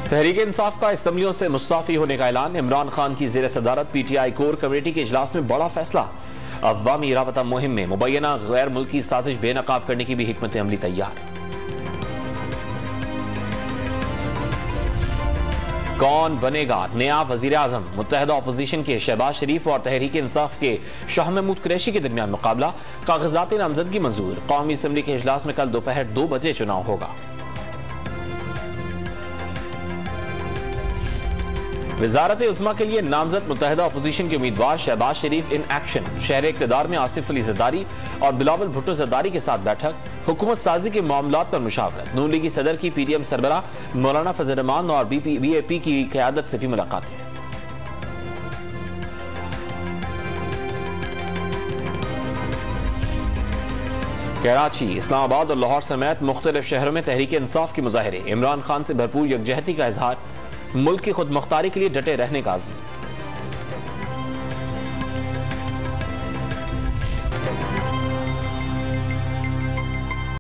तहरीक इंसाफ का असम्बलियों से मुस्तफी होने का ऐलान। इमरान खान की जेर सदारत PTI कोर कमेटी के इजलास में बड़ा फैसला। अवामी राबता मुहिम में मुबैना गैर मुल्की साजिश बेनकाब करने की भी हिकमत अमली तैयार। कौन बनेगा नया वजीर आजम? मुत्तहिदा अपोजिशन के शहबाज शरीफ और तहरीक इंसाफ के शाह महमूद कुरैशी के दरमियान मुकाबला। कागजाती नामजदगी मंजूर। कौमी असम्बली के इजलास में कल दोपहर 2 बजे चुनाव होगा। वजारत उज़्मा के लिए नामजद मुत्तहिदा अपोजिशन के उम्मीदवार शहबाज शरीफ इन एक्शन। शहर इक़्तिदार में आसिफ अली ज़रदारी और बिलावल भुट्टो ज़रदारी के साथ बैठक। हुकूमत साजी के मामलात पर मुशावरत। नून लीगी सदर की PDM सरबरा मौलाना फजल रहमान और BAP की क़यादत से भी मुलाकातें। कराची, इस्लामाबाद और लाहौर समेत मुख्तलिफ शहरों में तहरीक इंसाफ के मुजाहिरे। इमरान खान से भरपूर यकजहती का इजहार। मुल्क की खुद मुख्तारी के लिए डटे रहने का आज़म।